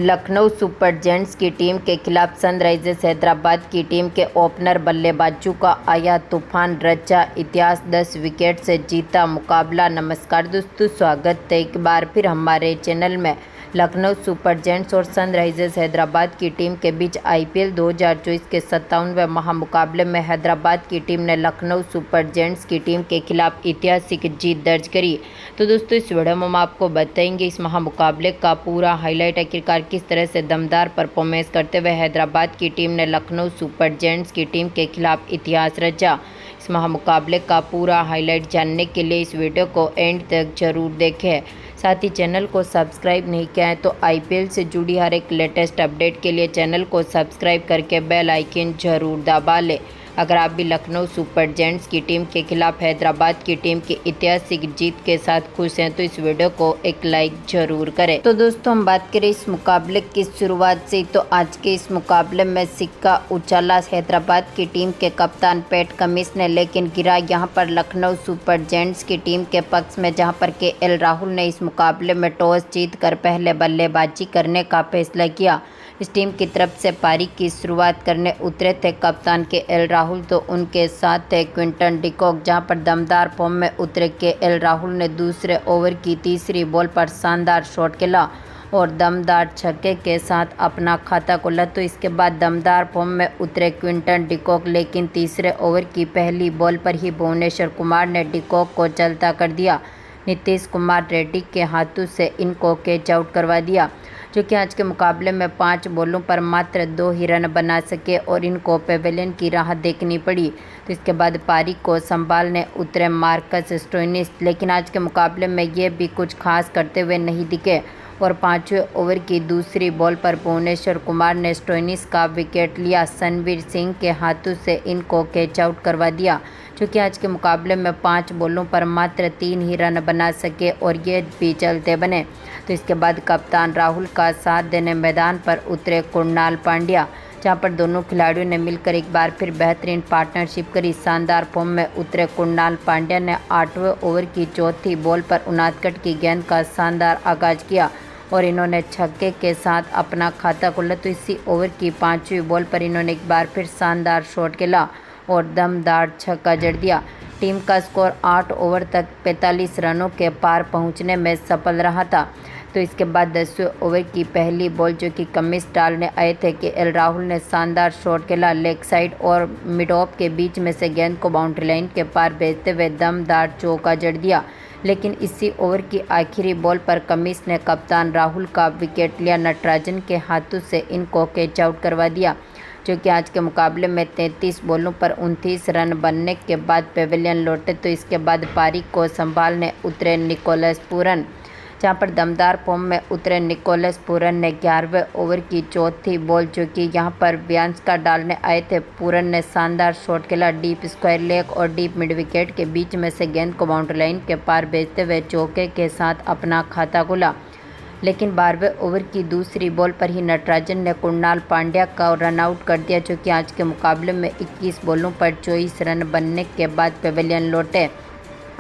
Lucknow super giants की team के खिलाफ सनराइजर्स हैदराबाद की टीम के ओपनर बल्लेबाजों का आया तूफान, रचा इतिहास, 10 विकेट से जीता मुकाबला। नमस्कार दोस्तों, स्वागत है एक बार फिर हमारे चैनल में। लखनऊ सुपर जायंट्स और सनराइजर्स हैदराबाद की टीम के बीच आईपीएल 2024 के 57वें महामुकाबले में हैदराबाद की टीम ने लखनऊ सुपर जायंट्स की टीम के खिलाफ ऐतिहासिक जीत दर्ज करी। तो दोस्तों, इस वीडियो में हम आपको बताएंगे इस महामुकाबले का पूरा हाईलाइट, आखिरकार किस तरह से दमदार परफॉर्मेंस करते हुए हैदराबाद की टीम ने लखनऊ सुपर जायंट्स की टीम के खिलाफ इतिहास रचा। इस महामुकाबले का पूरा हाईलाइट जानने के लिए इस वीडियो को एंड तक जरूर देखें। साथ ही चैनल को सब्सक्राइब नहीं किया है तो आईपीएल से जुड़ी हर एक लेटेस्ट अपडेट के लिए चैनल को सब्सक्राइब करके बेल आइकन जरूर दबा लें। अगर आप भी लखनऊ सुपर जायंट्स की टीम के खिलाफ हैदराबाद की टीम की ऐतिहासिक जीत के साथ खुश हैं तो इस वीडियो को एक लाइक जरूर करें। तो दोस्तों, हम बात करें इस मुकाबले की शुरुआत से, तो आज के इस मुकाबले में सिक्का उछाला हैदराबाद की टीम के कप्तान पैट कमिंस ने, लेकिन गिरा यहाँ पर लखनऊ सुपर जायंट्स की टीम के पक्ष में, जहाँ पर केएल राहुल ने इस मुकाबले में टॉस जीतकर पहले बल्लेबाजी करने का फैसला किया। इस टीम की तरफ से पारी की शुरुआत करने उतरे थे कप्तान केएल राहुल, तो उनके साथ थे क्विंटन डिकॉक, जहां पर दमदार फॉर्म में उतरे केएल राहुल ने दूसरे ओवर की तीसरी बॉल पर शानदार शॉट खेला और दमदार छक्के के साथ अपना खाता खोला। तो इसके बाद दमदार फॉर्म में उतरे क्विंटन डिकॉक, लेकिन तीसरे ओवर की पहली बॉल पर ही भुवनेश्वर कुमार ने डिकॉक को चलता कर दिया। नीतीश कुमार रेड्डी के हाथों से इनको कैच आउट करवा दिया, जो कि आज के मुकाबले में 5 बॉलों पर मात्र 2 ही रन बना सके और इनको पेवेलियन की राह देखनी पड़ी। तो इसके बाद पारी को संभालने उतरे मार्कस स्टोइनिस, लेकिन आज के मुकाबले में ये भी कुछ खास करते हुए नहीं दिखे और 5वें ओवर की दूसरी बॉल पर भुवनेश्वर कुमार ने स्टोइनिस का विकेट लिया। सनवीर सिंह के हाथों से इनको कैच आउट करवा दिया, जो कि आज के मुकाबले में 5 बॉलों पर मात्र 3 ही रन बना सके और ये भी चलते बने। तो इसके बाद कप्तान राहुल का साथ देने मैदान पर उतरे कुणाल पांड्या, जहां पर दोनों खिलाड़ियों ने मिलकर एक बार फिर बेहतरीन पार्टनरशिप करी। शानदार फॉर्म में उतरे कुणाल पांड्या ने 8वें ओवर की चौथी बॉल पर 59 की गेंद का शानदार आगाज किया और इन्होंने छक्के के साथ अपना खाता खोला। तो इसी ओवर की 5वीं बॉल पर इन्होंने एक बार फिर शानदार शॉट खेला और दमदार छक्का जड़ दिया। टीम का स्कोर 8 ओवर तक 45 रनों के पार पहुंचने में सफल रहा था। तो इसके बाद 10वें ओवर की पहली बॉल, जो कि कमिंस डालने आए थे केएल राहुल ने शानदार शॉट खेला। लेग साइड और मिड ऑफ के बीच में से गेंद को बाउंड्री लाइन के पार भेजते हुए दमदार चौका जड़ दिया, लेकिन इसी ओवर की आखिरी बॉल पर कमिंस ने कप्तान राहुल का विकेट लिया। नटराजन के हाथों से इनको कैच आउट करवा दिया, जो कि आज के मुकाबले में 33 बॉलों पर 29 रन बनने के बाद पेवेलियन लौटे। तो इसके बाद पारी को संभालने उतरे निकोलस पूरन, जहां पर दमदार फॉर्म में उतरे निकोलस पूरन ने 11वें ओवर की चौथी बॉल, जो कि यहां पर व्यांश का डालने आए थे, पूरन ने शानदार शॉट खेला। डीप स्क्वायर लेग और डीप मिड विकेट के बीच में से गेंद को बाउंड्री लाइन के पार भेजते हुए चौके के साथ अपना खाता खोला, लेकिन 12वें ओवर की दूसरी बॉल पर ही नटराजन ने कुणाल पांड्या का रन आउट कर दिया, जो कि आज के मुकाबले में 21 बॉलों पर 24 रन बनने के बाद पेवेलियन लौटे।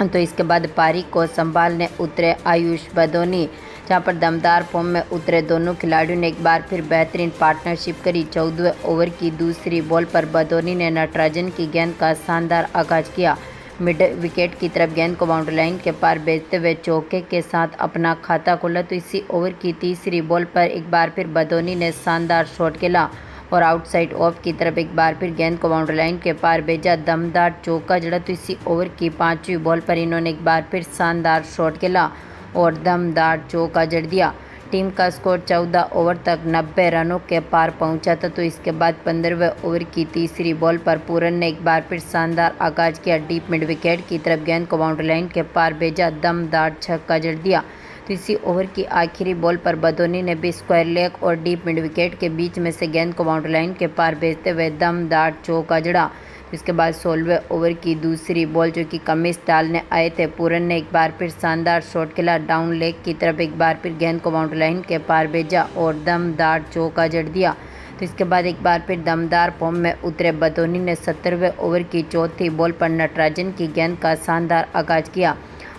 तो इसके बाद पारी को संभालने उतरे आयुष बदोनी, जहां पर दमदार फॉर्म में उतरे दोनों खिलाड़ियों ने एक बार फिर बेहतरीन पार्टनरशिप करी। 14वें ओवर की दूसरी बॉल पर बदोनी ने नटराजन की गेंद का शानदार आगाज किया। मिड विकेट की तरफ गेंद को बाउंड्री लाइन के पार भेजते हुए चौके के साथ अपना खाता खोला। तो इसी ओवर की तीसरी बॉल पर एक बार फिर बदोनी ने शानदार शॉट खेला और आउटसाइड ऑफ की तरफ एक बार फिर गेंद को बाउंड्री लाइन के पार भेजा, दमदार चौका जड़ा। तो इसी ओवर की 5वीं बॉल पर इन्होंने एक बार फिर शानदार शॉट खेला और दमदार चौका जड़ दिया। टीम का स्कोर 14 ओवर तक 90 रनों के पार पहुंचा था। तो इसके बाद 15वें ओवर की तीसरी बॉल पर पूरन ने एक बार फिर शानदार आगाज किया। डीप मिड विकेट की तरफ गेंद को बाउंड्री लाइन के पार भेजा, दमदार छक्का जड़ दिया। तो इसी ओवर की आखिरी बॉल पर बदोनी ने भी स्क्वायर लेग और डीप मिड विकेट के बीच में से गेंद को बाउंड्री लाइन के पार भेजते हुए दमदार चौका जड़ा। इसके बाद 16वें ओवर की दूसरी बॉल, जो कि कमिंस डालने आए थे, पूरन ने एक बार फिर शानदार शॉट खेला। डाउन लेग की तरफ एक बार फिर गेंद को बाउंड्री लाइन के पार भेजा और दमदार चौका जड़ दिया। तो इसके बाद एक बार फिर दमदार फॉर्म में उतरे बदोनी ने 17वें ओवर की चौथी बॉल पर नटराजन की गेंद का शानदार आगाज किया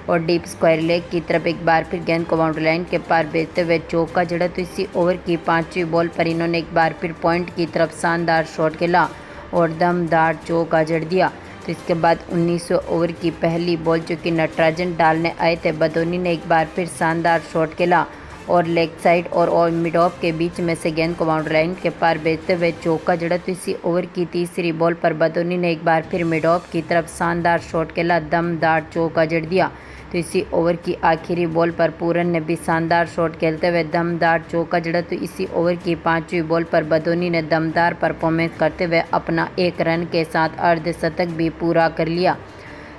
और डीप स्क्वायर लेग की तरफ एक बार फिर गेंद को बाउंड्री लाइन के पार भेजते हुए चौका जड़ा। तो इसी ओवर की 5वीं बॉल पर इन्होंने एक बार फिर पॉइंट की तरफ शानदार शॉट खेला और दमदार चौका जड़ दिया। तो इसके बाद 19वें ओवर की पहली बॉल जो कि नटराजन डालने आए थे, बदोनी ने एक बार फिर शानदार शॉट खेला और लेग साइड और मिड ऑफ के बीच में से गेंद को बाउंड्री लाइन के पार भेजते हुए चौका जड़ा। तो इसी ओवर की तीसरी बॉल पर बदोनी ने एक बार फिर मिड ऑफ की तरफ शानदार शॉट खेला, दमदार चौका जड़ दिया। तो इसी ओवर की आखिरी बॉल पर पूरन ने भी शानदार शॉट खेलते हुए दमदार चौका जड़ा। तो इसी ओवर की 5वीं बॉल पर बदोनी ने दमदार परफॉर्मेंस करते हुए अपना 1 रन के साथ अर्धशतक भी पूरा कर लिया।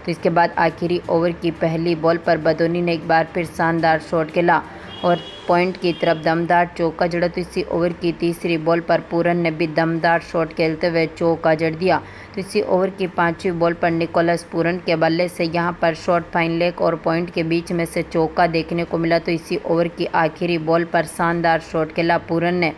तो इसके बाद आखिरी ओवर की पहली बॉल पर बदोनी ने एक बार फिर शानदार शॉट खेला और पॉइंट की तरफ दमदार चौका जड़ा। तो इसी ओवर की तीसरी बॉल पर पूरन ने भी दमदार शॉट खेलते हुए चौका जड़ दिया। तो इसी ओवर की 5वीं बॉल पर निकोलस पूरन के बल्ले से यहां पर शॉर्ट फाइन लेग और पॉइंट के बीच में से चौका देखने को मिला। तो इसी ओवर की आखिरी बॉल पर शानदार शॉट खेला पूरन ने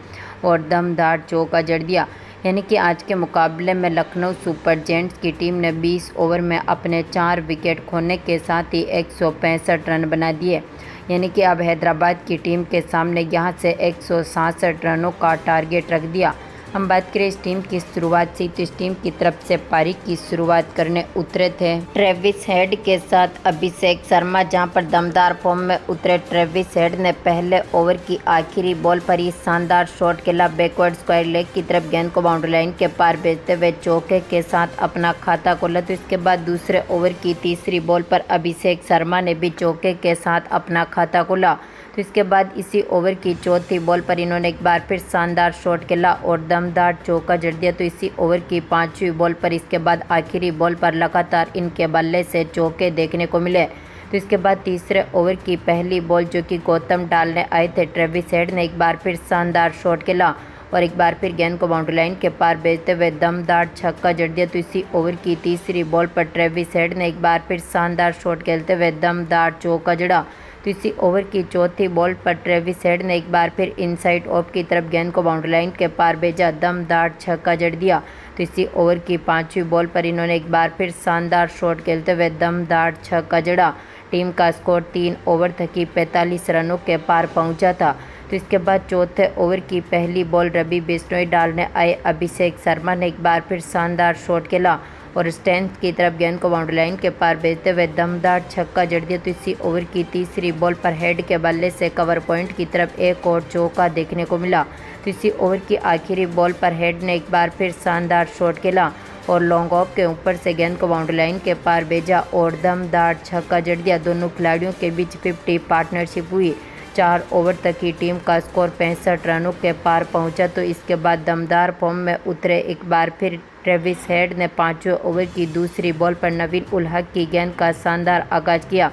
और दमदार चौका जड़ दिया। यानी कि आज के मुकाबले में लखनऊ सुपर जायंट्स की टीम ने 20 ओवर में अपने 4 विकेट खोने के साथ ही 165 रन बना दिए। यानी कि अब हैदराबाद की टीम के सामने यहां से 167 रनों का टारगेट रख दिया। हम बात करें इस टीम की शुरुआत से, तो इस टीम की तरफ से पारी की शुरुआत करने उतरे थे ट्रेविस हेड के साथ अभिषेक शर्मा, जहां पर दमदार फॉर्म में उतरे ट्रेविस हेड ने पहले ओवर की आखिरी बॉल पर ही शानदार शॉट खेला, बैकवर्ड स्क्वायर लेग की तरफ गेंद को बाउंड्री लाइन के पार भेजते हुए चौके के साथ अपना खाता खोला। तो इसके बाद दूसरे ओवर की तीसरी बॉल पर अभिषेक शर्मा ने भी चौके के साथ अपना खाता खोला। तो इसके बाद इसी ओवर की चौथी बॉल पर इन्होंने एक बार फिर शानदार शॉट खेला और दमदार चौका जड़ दिया। तो इसी ओवर की 5वीं बॉल पर इसके बाद आखिरी बॉल पर लगातार इनके बल्ले से चौके देखने को मिले। तो इसके बाद तीसरे ओवर की पहली बॉल जो कि गौतम डालने आए थे, ट्रेविस हेड ने एक बार फिर शानदार शॉट खेला और एक बार फिर गेंद को बाउंड्री लाइन के पार भेजते हुए दमदार छक्का जड़ दिया। तो इसी ओवर की तीसरी बॉल पर ट्रेविस हेड ने एक बार फिर शानदार शॉट खेलते हुए दमदार चौका जड़ा। तो इसी ओवर की चौथी बॉल पर ट्रेविस हेड ने एक बार फिर इनसाइड ऑफ की तरफ गेंद को बाउंड्री लाइन के पार भेजा, दमदार छक्का जड़ दिया। तो इसी ओवर की 5वीं बॉल पर इन्होंने एक बार फिर शानदार शॉट खेलते हुए दमदार छक्का जड़ा। टीम का स्कोर 3 ओवर तक ही 45 रनों के पार पहुंचा था। तो इसके बाद चौथे ओवर की पहली बॉल रवि बिश्नोई डालने आए अभिषेक शर्मा ने एक बार फिर शानदार शॉट खेला और स्टैंड की तरफ गेंद को बाउंड्री लाइन के पार भेजते हुए दमदार छक्का जड़ दिया। तो इसी ओवर की तीसरी बॉल पर हेड के बल्ले से कवर पॉइंट की तरफ एक और चौका देखने को मिला। तो इसी ओवर की आखिरी बॉल पर हेड ने एक बार फिर शानदार शॉट खेला और लॉन्ग ऑफ के ऊपर से गेंद को बाउंड्री लाइन के पार भेजा और दमदार छक्का जड़ दिया। दोनों खिलाड़ियों के बीच 50 पार्टनरशिप हुई। 4 ओवर तक की टीम का स्कोर 65 रनों के पार पहुंचा। तो इसके बाद दमदार फॉर्म में उतरे एक बार फिर ट्रेविस हेड ने 5वें ओवर की दूसरी बॉल पर नवीन उल हक की गेंद का शानदार आगाज किया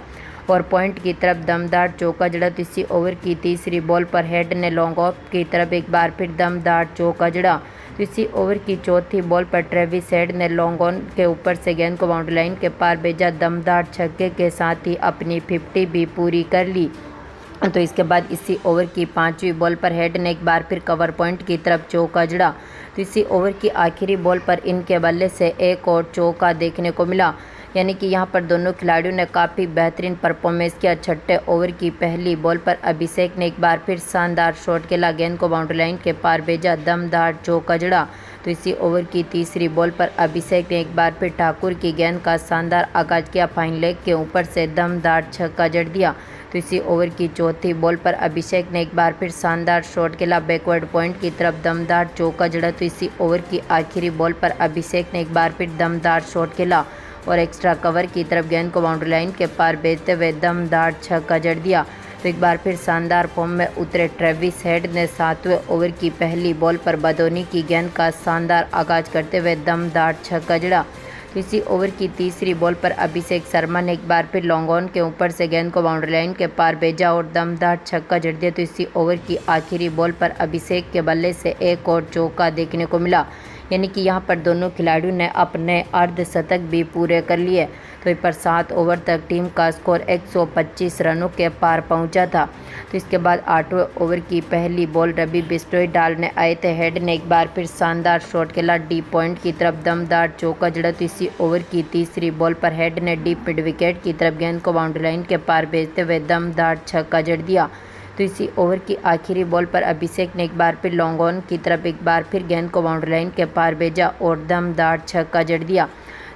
और पॉइंट की तरफ दमदार चौका जड़ा। तो इसी ओवर की तीसरी बॉल पर हेड ने लॉन्ग ऑफ की तरफ एक बार फिर दमदार चौका जड़ा। तो इसी ओवर की चौथी बॉल पर ट्रेविस हेड ने लॉन्ग ऑन के ऊपर से गेंद को बाउंड्री लाइन के पार भेजा, दमदार छक्के के साथ ही अपनी 50 भी पूरी कर ली। तो इसके बाद इसी ओवर की 5वीं बॉल पर हेड ने एक बार फिर कवर पॉइंट की तरफ चौका जड़ा। तो इसी ओवर की आखिरी बॉल पर इनके बल्ले से एक और चौका देखने को मिला। यानी कि यहां पर दोनों खिलाड़ियों ने काफ़ी बेहतरीन परफॉर्मेंस किया। छठे ओवर की पहली बॉल पर अभिषेक ने एक बार फिर शानदार शॉट खेला, गेंद को बाउंड्री लाइन के पार भेजा, दमदार चौका जड़ा। तो इसी ओवर की तीसरी बॉल पर अभिषेक ने एक बार फिर ठाकुर की गेंद का शानदार आगाज किया, फाइन लेग के ऊपर से दमदार छक्का जड़ दिया। तो इसी ओवर की चौथी बॉल पर अभिषेक ने एक बार फिर शानदार शॉट खेला, बैकवर्ड पॉइंट की तरफ दमदार चौका जड़ा। तो इसी ओवर की आखिरी बॉल पर अभिषेक ने एक बार फिर दमदार शॉट खेला और एक्स्ट्रा कवर की तरफ गेंद को बाउंड्री लाइन के पार भेजते हुए दमदार छक्का जड़ दिया। तो एक बार फिर शानदार फॉर्म में उतरे ट्रेविस हेड ने 7वें ओवर की पहली बॉल पर बदोनी की गेंद का शानदार आगाज करते हुए दमदार छक्का जड़ा। तो इसी ओवर की तीसरी बॉल पर अभिषेक शर्मा ने एक बार फिर लॉन्ग ऑन के ऊपर से गेंद को बाउंड्री लाइन के पार भेजा और दमदार छक्का जड़ दिया। तो इसी ओवर की आखिरी बॉल पर अभिषेक के बल्ले से एक और चौका देखने को मिला। यानी कि यहाँ पर दोनों खिलाड़ियों ने अपने अर्धशतक भी पूरे कर लिए। तो पर 7 ओवर तक टीम का स्कोर 125 रनों के पार पहुंचा था। तो इसके बाद 8वें ओवर की पहली बॉल रवि बिश्नोई डालने आए थे। हेड ने एक बार फिर शानदार शॉट खेला डीप पॉइंट की तरफ, दमदार चौका जड़ा। तो इसी ओवर की तीसरी बॉल पर हेड ने डीप मिड विकेट की तरफ गेंद को बाउंड्री लाइन के पार भेजते हुए दमदार छक्का जड़ दिया। तो इसी ओवर की आखिरी बॉल पर अभिषेक ने एक बार फिर लॉन्ग ऑन की तरफ एक बार फिर गेंद को बाउंड्री लाइन के पार भेजा और दमदार छक्का जड़ दिया।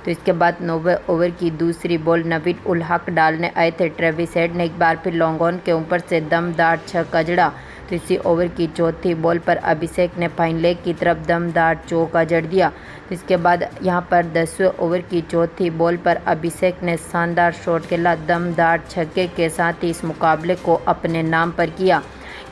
तो इसके बाद 9वें ओवर की दूसरी बॉल नवीद उल हक डालने आए थे। ट्रेविस हेड ने एक बार फिर लॉन्ग ऑन के ऊपर से दमदार छक्का जड़ा। तो इसी ओवर की चौथी बॉल पर अभिषेक ने फाइन लेग की तरफ दमदार चौका जड़ दिया। तो इसके बाद यहाँ पर 10वें ओवर की चौथी बॉल पर अभिषेक ने शानदार शॉट खेला, दमदार छक्के के साथ ही इस मुकाबले को अपने नाम पर किया।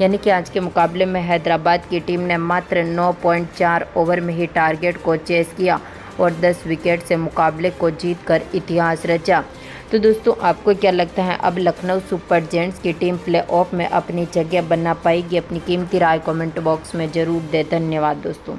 यानी कि आज के मुकाबले में हैदराबाद की टीम ने मात्र 9.4 ओवर में ही टारगेट को चेस किया और 10 विकेट से मुकाबले को जीतकर इतिहास रचा। तो दोस्तों आपको क्या लगता है, अब लखनऊ सुपर जायंट्स की टीम प्लेऑफ में अपनी जगह बना पाएगी? अपनी कीमती राय कमेंट बॉक्स में ज़रूर दें। धन्यवाद दोस्तों।